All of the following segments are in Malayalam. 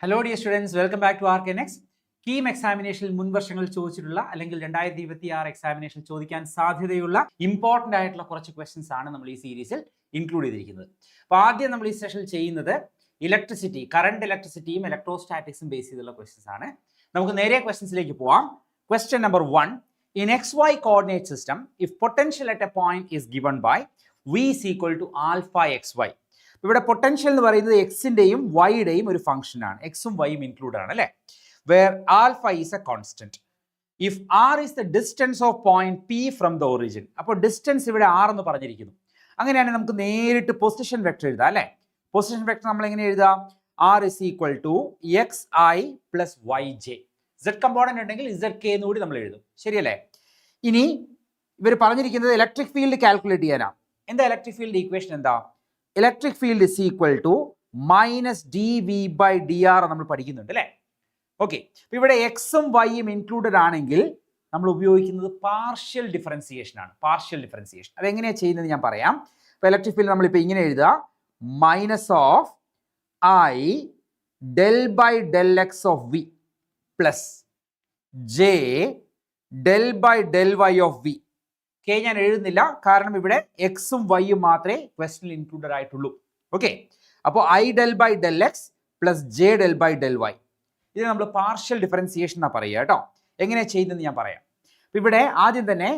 Hello dear students, welcome back to RKNX. KEAM എക്സാമിനേഷനിൽ മുൻ വർഷങ്ങളിൽ ചോദിച്ചിട്ടുള്ള അല്ലെങ്കിൽ 2026 എക്സാമിനേഷൻ ചോദിക്കാൻ സാധ്യതയുള്ള ഇമ്പോർട്ടൻ്റ് ആയിട്ടുള്ള കുറച്ച് ക്വസ്റ്റ്യൻസ് ആണ് നമ്മൾ ഈ സീരീസിൽ ഇൻക്ലൂഡ് ചെയ്തിരിക്കുന്നത്. അപ്പോൾ ആദ്യം നമ്മൾ ഈ സെഷനിൽ ചെയ്യുന്നത് ഇലക്ട്രിസിറ്റി, കറണ്ട് ഇലക്ട്രിസിറ്റിയും ഇലക്ട്രോസ്റ്റാറ്റിക്സും ബേസ് ചെയ്തുള്ള ക്വസ്റ്റ്യൻസ് ആണ്. നമുക്ക് നേരെ ക്വസ്റ്റ്യൻസിലേക്ക് പോവാം. Question number 1. In XY coordinate system, if potential at a point is given by V is equal to alpha XY. ഇവിടെ പൊട്ടൻഷ്യൽ എന്ന് പറയുന്നത് എക്സിന്റെയും വൈയുടെയും ഒരു ഫംഗ്ഷൻ ആണ്. എക്സും വൈയും ഇൻക്ലൂഡ് ആണ് അല്ലേ. Where alpha is a constant. If r is the distance of point P from the origin. അപ്പോൾ ഡിസ്റ്റൻസ് ഇവിടെ ആർ എന്ന് പറഞ്ഞിരിക്കുന്നു. അങ്ങനെയാണെങ്കിൽ നമുക്ക് നേരിട്ട് പൊസിഷൻ വെക്ടർ എഴുതാം അല്ലേ. പൊസിഷൻ വെക്ടർ നമ്മൾ എങ്ങനെ എഴുതാം? R is equal to x i plus y j. Z component ഉണ്ടെങ്കിൽ ഇസഡ് കെ എന്ന് കൂടി നമ്മൾ എഴുതും, ശരിയല്ലേ. ഇനി ഇവർ പറഞ്ഞിരിക്കുന്നത് ഇലക്ട്രിക് ഫീൽഡ് കാൽക്കുലേറ്റ് ചെയ്യാനാണ്. എന്താ ഇലക്ട്രിക് ഫീൽഡ് ഈക്വേഷൻ? എന്താ? Electric field is equal to minus d v by d r നമ്മൾ പഠിക്കുന്നുണ്ട് അല്ലേ. ഓക്കെ, ഇവിടെ എക്സും വൈയും ഇൻക്ലൂഡഡ് ആണെങ്കിൽ നമ്മൾ ഉപയോഗിക്കുന്നത് പാർഷ്യൽ ഡിഫറൻസിയേഷൻ ആണ്. പാർഷ്യൽ ഡിഫറൻസിയേഷൻ അതെങ്ങനെയാണ് ചെയ്യുന്നത് ഞാൻ പറയാം. അപ്പോൾ ഇലക്ട്രിക് ഫീൽഡ് നമ്മളിപ്പോൾ ഇങ്ങനെ എഴുതുക, minus of i del by del x of v plus j del by del y of v. K ഞാൻ എഴുതുന്നില്ല, കാരണം ഇവിടെ എക്സും വൈയും മാത്രമേ ക്വസ്റ്റനിൽ ഇൻക്ലൂഡഡ് ആയിട്ടുള്ളൂ. ഓക്കെ, അപ്പോൾ i del by del x plus j del by del y. ഇത് നമ്മൾ പാർഷ്യൽ ഡിഫറൻസിയേഷൻ എന്നാണ് പറയുക കേട്ടോ. എങ്ങനെയാണ് ചെയ്യുന്നതെന്ന് ഞാൻ പറയാം. അപ്പോൾ ഇവിടെ ആദ്യം തന്നെ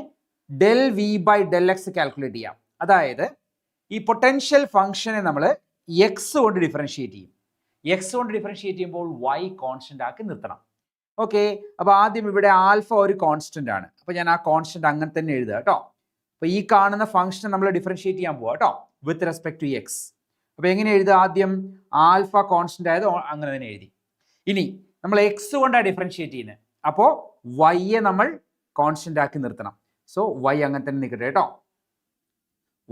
del v by del x calculate ചെയ്യാം. അതായത് ഈ പൊട്ടൻഷ്യൽ ഫംഗ്ഷനെ നമ്മൾ എക്സ് കൊണ്ട് ഡിഫറൻഷിയേറ്റ് ചെയ്യും. എക്സ് കൊണ്ട് ഡിഫറൻഷിയേറ്റ് ചെയ്യുമ്പോൾ വൈ കോൺസ്റ്റന്റ് ആക്കി നിർത്തണം. ഓക്കെ, അപ്പോൾ ആദ്യം ഇവിടെ ആൽഫ ഒരു കോൺസ്റ്റന്റ് ആണ്. അപ്പോൾ ഞാൻ ആ കോൺസ്റ്റന്റ് അങ്ങനെ തന്നെ എഴുതുക കേട്ടോ. അപ്പോൾ ഈ കാണുന്ന ഫംഗ്ഷൻ നമ്മൾ ഡിഫറൻഷിയേറ്റ് ചെയ്യാൻ പോവാം കേട്ടോ, വിത്ത് റെസ്പെക്ട് ടു എക്സ്. അപ്പോൾ എങ്ങനെ എഴുതുക? ആദ്യം ആൽഫ കോൺസ്റ്റന്റ് ആയത് അങ്ങനെ തന്നെ എഴുതി. ഇനി നമ്മൾ എക്സ് കൊണ്ടാണ് ഡിഫറൻഷിയേറ്റ് ചെയ്യുന്നത്, അപ്പോൾ വൈയെ നമ്മൾ കോൺസ്റ്റന്റ് ആക്കി നിർത്തണം. സോ വൈ അങ്ങനെ തന്നെ നിൽക്കട്ടെ കേട്ടോ,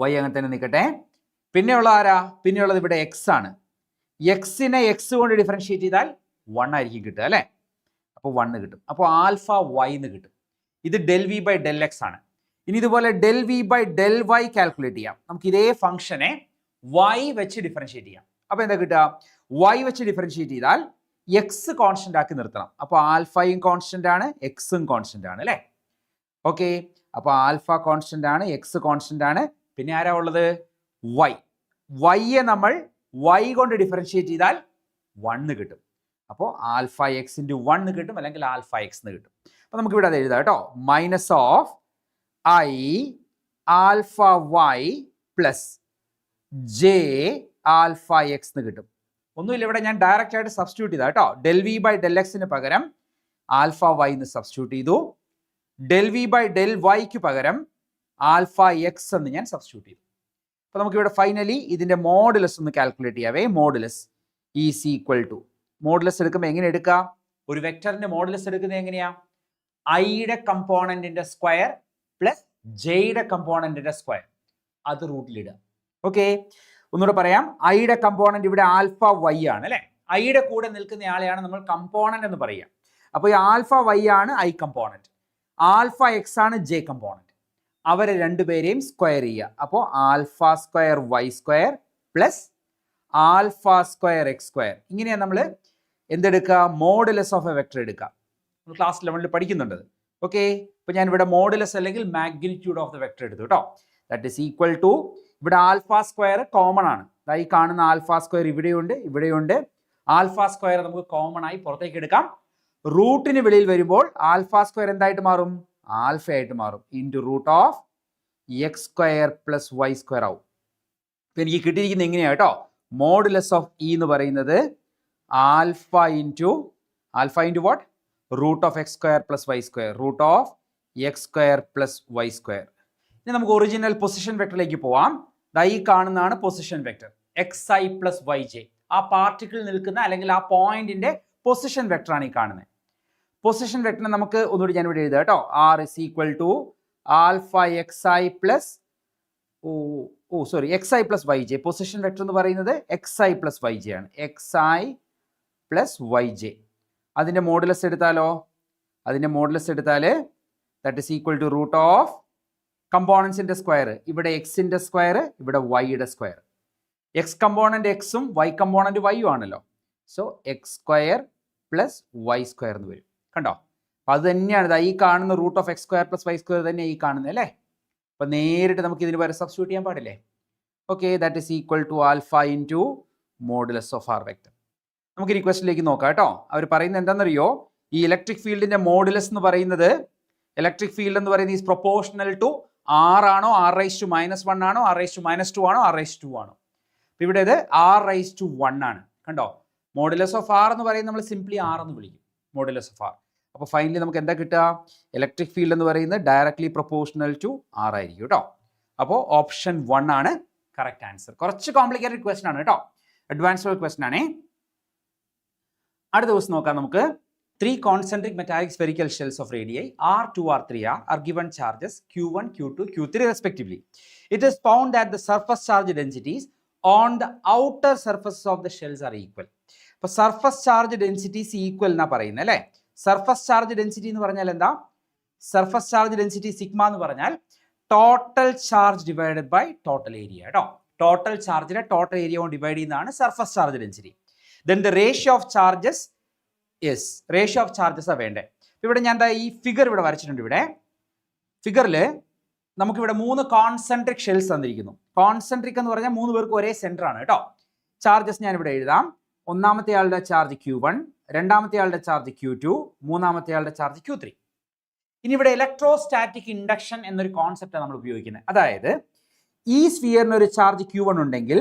വൈ അങ്ങനെ തന്നെ നിൽക്കട്ടെ. പിന്നെയുള്ള ആരാ? പിന്നെയുള്ളത് ഇവിടെ എക്സ് ആണ്. എക്സിനെ എക്സ് കൊണ്ട് ഡിഫറൻഷിയേറ്റ് ചെയ്താൽ 1 ആയിരിക്കും കിട്ടുക അല്ലേ. അപ്പോൾ 1 കിട്ടും. അപ്പോൾ ആൽഫ വൈ എന്ന് കിട്ടും. ഇത് del v by del x ആണ്. ഇനി ഇതുപോലെ del v by del y calculate ചെയ്യാം. നമുക്ക് ഇതേ ഫംഗ്ഷനെ വൈ വെച്ച് ഡിഫറൻഷിയേറ്റ് ചെയ്യാം. അപ്പോൾ എന്താ കിട്ടുക? വൈ വെച്ച് ഡിഫറൻഷിയേറ്റ് ചെയ്താൽ എക്സ് കോൺസ്റ്റന്റ് ആക്കി നിർത്തണം. അപ്പോൾ ആൽഫയും കോൺസ്റ്റന്റ് ആണ്, എക്സും കോൺസ്റ്റന്റ് ആണ് അല്ലേ. ഓക്കെ, അപ്പോൾ ആൽഫ കോൺസ്റ്റന്റ് ആണ്, എക്സ് കോൺസ്റ്റന്റ് ആണ്. പിന്നെ ആരാ ഉള്ളത്? വൈ. വൈയെ നമ്മൾ വൈ കൊണ്ട് ഡിഫറൻഷിയേറ്റ് ചെയ്താൽ 1 കിട്ടും. അപ്പോൾ ആൽഫ എക്സ് ഇൻറ്റു 1 കിട്ടും, അല്ലെങ്കിൽ ആൽഫ എക്സ് എന്ന് കിട്ടും. അപ്പോൾ നമുക്ക് ഇവിടെ അത് എഴുതാം കേട്ടോ. Minus of i alpha y plus j alpha x എന്ന് കിട്ടും. ഒന്നുമില്ല, ഇവിടെ ഞാൻ ഡയറക്റ്റ് ആയിട്ട് സബ്സ്റ്റിറ്റ്യൂട്ട് ചെയ്താൽ കേട്ടോ. ഡെൽ വി ബൈ ഡെൽ എക്സിന് പകരം ആൽഫ വൈ എന്ന് സബ്സ്റ്റിറ്റ്യൂട്ട് ചെയ്തു. ഡെൽ വി ബൈ ഡെൽ വൈക്ക് പകരം ആൽഫ എക്സ് എന്ന് ഞാൻ സബ്സ്റ്റിറ്റ്യൂട്ട് ചെയ്തു. അപ്പോൾ നമുക്കിവിടെ ഫൈനലി ഇതിൻ്റെ മോഡുലസ് ഒന്ന് കാൽക്കുലേറ്റ് ചെയ്യാവേ. Modulus is equal to, modulus എടുക്കുമ്പോൾ എങ്ങനെ എടുക്കുക? ഒരു വെക്ടറിന്റെ മോഡുലസ് എടുക്കുന്നത് എങ്ങനെയാ? ഐയുടെ കമ്പോണന്റിന്റെ സ്ക്വയർ പ്ലസ് ജെയുടെ കമ്പോണന്റിന്റെ സ്ക്വയർ, അത് റൂട്ടിലിടുക. ഓക്കെ, ഒന്നുകൂടെ പറയാം. ഐയുടെ കമ്പോണന്റ് ഇവിടെ ആൽഫ വൈ ആണ് അല്ലെ. ഐയുടെ കൂടെ നിൽക്കുന്ന ആളെയാണ് നമ്മൾ കമ്പോണന്റ് എന്ന് പറയുക. അപ്പോൾ ഈ ആൽഫ വൈ ആണ് ഐ കമ്പോണന്റ്, ആൽഫ എക്സ് ആണ് ജെ കമ്പോണന്റ്. അവരെ രണ്ടുപേരെയും സ്ക്വയർ ചെയ്യുക. അപ്പോൾ alpha square y square plus alpha square x square. ഇങ്ങനെയാണ് നമ്മൾ എന്തെടുക്കുക? മോഡുലസ് ഓഫ് എ വെക്ടർ എടുക്കുക. നമ്മൾ ക്ലാസ് 11 പഠിക്കുന്നുണ്ട്. ഓക്കെ, ഇപ്പോൾ ഞാൻ ഇവിടെ മോഡുലസ് അല്ലെങ്കിൽ മാഗ്നിറ്റ്യൂഡ് ഓഫ് ദ വെക്ടർ എടുത്തു കേട്ടോ. ദാറ്റ് ഈസ് ഈക്വൽ ടു, ഇവിടെ ആൽഫ സ്ക്വയർ കോമൺ ആണ്. ഈ കാണുന്ന ആൽഫ സ്ക്വയർ ഇവിടെയുണ്ട്, ഇവിടെയുണ്ട്. ആൽഫ സ്ക്വയർ നമുക്ക് കോമൺ ആയി പുറത്തേക്ക് എടുക്കാം. റൂട്ടിന് വെളിയിൽ വരുമ്പോൾ ആൽഫ സ്ക്വയർ എന്തായിട്ട് മാറും? ആൽഫ ആയിട്ട് മാറും. Into root of x square plus y square ആവും. ഇപ്പം എനിക്ക് കിട്ടിയിരിക്കുന്നത് എങ്ങനെയാണ് കേട്ടോ. മോഡുലസ് ഓഫ് ഇ എന്ന് പറയുന്നത് alpha into what? Root of x square plus y square, root of x square plus y square. ഇനി നമുക്ക് ഒറിജിനൽ പൊസിഷൻ വെക്ടറിലേക്ക് പോവാം. ഈ കാണുന്നതാണ് position vector, x i plus y j. ആ പാർട്ടിക്കിൾ നിൽക്കുന്ന അല്ലെങ്കിൽ ആ പോയിന്റിന്റെ പൊസിഷൻ വെക്ടറാണ് ഈ കാണുന്നത്. പൊസിഷൻ വെക്ടറിനെ നമുക്ക് ഒന്നുകൂടി ഞാൻ ഇവിടെ എഴുതാം കേട്ടോ. R is equal to alpha x i plus x i plus y j. Position vector എന്ന് പറയുന്നത് x i plus y j ആണ്. X i plus y j. അതിൻ്റെ മോഡുലസ് എടുത്താലോ? അതിൻ്റെ മോഡുലസ് എടുത്താൽ that is equal to root of കമ്പോണൻസിൻ്റെ സ്ക്വയർ. ഇവിടെ എക്സിൻ്റെ സ്ക്വയർ, ഇവിടെ വൈയുടെ സ്ക്വയർ. എക്സ് കമ്പോണന്റ് എക്സും വൈ കമ്പോണന്റ് വൈയും ആണല്ലോ. So x square plus y square എന്ന് വരും. കണ്ടോ? അപ്പം അത് തന്നെയാണ് ഈ കാണുന്ന root of x square plus y square തന്നെയാണ് ഈ കാണുന്നത് അല്ലേ. അപ്പം നേരിട്ട് നമുക്ക് ഇതിന് പകരം സബ്സ്റ്റിറ്റ്യൂട്ട് ചെയ്യാൻ പാടില്ലേ? Okay, that is equal to alpha into modulus of r vector. നമുക്ക് ഈ ക്വസ്റ്റിലേക്ക് നോക്കാം കേട്ടോ. അവർ പറയുന്നത് എന്താണെന്നറിയോ? ഈ ഇലക്ട്രിക് ഫീൽഡിന്റെ മോഡുലസ് എന്ന് പറയുന്നത്, ഇലക്ട്രിക് ഫീൽഡ് എന്ന് പറയുന്നത് ഈസ് പ്രൊപ്പോർഷണൽ ടു ആർ ആണോ, ആർ റൈസ് ടു -1 ആണോ, ആർ റൈസ് ടു -2 ആണോ, ആർ റൈസ് ടു ആണോ? ഇവിടെ ഇത് ആർ റൈസ് ടു 1 ആണ്. കണ്ടോ? മോഡുലസ് ഓഫ് ആർ എന്ന് പറയുന്നത് നമ്മൾ സിംപ്ലി ആർ എന്ന് വിളിക്കും, മോഡുലസ് ഓഫ് ആർ. അപ്പോൾ ഫൈനലി നമുക്ക് എന്താ കിട്ടുക? ഇലക്ട്രിക് ഫീൽഡ് എന്ന് പറയുന്നത് ഡയറക്ട്ലി പ്രൊപ്പോർഷണൽ ടു ആർ ആയിരിക്കും കേട്ടോ. അപ്പോൾ ഓപ്ഷൻ 1 ആണ് കറക്റ്റ് ആൻസർ. കുറച്ച് കോംപ്ലിക്കേറ്റഡ് ക്വസ്റ്റൻ ആണ് കേട്ടോ, അഡ്വാൻസ്ഡ് ക്വസ്റ്റൻ ആണേ. അടുത്ത ദിവസം നോക്കാം നമുക്ക്. 3 concentric metallic spherical shells of radii R2, R3R are given charges Q1, Q2, Q3 respectively. It is found that the surface charge densities on the outer surfaces of the shells are equal. അപ്പോൾ സർഫസ് ചാർജ് ഡെൻസിറ്റീസ് ഈക്വൽ എന്നാ പറയുന്നത് അല്ലേ. സർഫസ് ചാർജ് ഡെൻസിറ്റി എന്ന് പറഞ്ഞാൽ എന്താ? സർഫസ് ചാർജ് ഡെൻസിറ്റി സിഗ്മ എന്ന് പറഞ്ഞാൽ total charge divided by total area കേട്ടോ. ടോട്ടൽ ചാർജിനെ ടോട്ടൽ ഏരിയ കൊണ്ട് ഡിവൈഡ് ചെയ്യുന്നതാണ് surface charge density. Then the ratio of charges, yes, ratio of charges ആ വേണ്ടേ. ഇവിടെ ഞാൻ ഈ ഫിഗർ ഇവിടെ വരച്ചിട്ടുണ്ട്. ഇവിടെ ഫിഗറിൽ നമുക്കിവിടെ 3 കോൺസെൻട്രിക് ഷെൽസ് തന്നിരിക്കുന്നു. കോൺസെൻട്രിക് എന്ന് പറഞ്ഞാൽ 3 പേർക്ക് ഒരേ സെന്റർ ആണ് കേട്ടോ. ചാർജസ് ഞാൻ ഇവിടെ എഴുതാം. ഒന്നാമത്തെ ആളുടെ ചാർജ് Q1, രണ്ടാമത്തെ ആളുടെ ചാർജ് Q2, മൂന്നാമത്തെ ആളുടെ ചാർജ് Q3. ഇനി ഇവിടെ ഇലക്ട്രോസ്റ്റാറ്റിക് ഇൻഡക്ഷൻ എന്നൊരു കോൺസെപ്റ്റാണ് നമ്മൾ ഉപയോഗിക്കുന്നത്. അതായത് ഈ സ്ഫിയറിന് ഒരു ചാർജ് Q1 ഉണ്ടെങ്കിൽ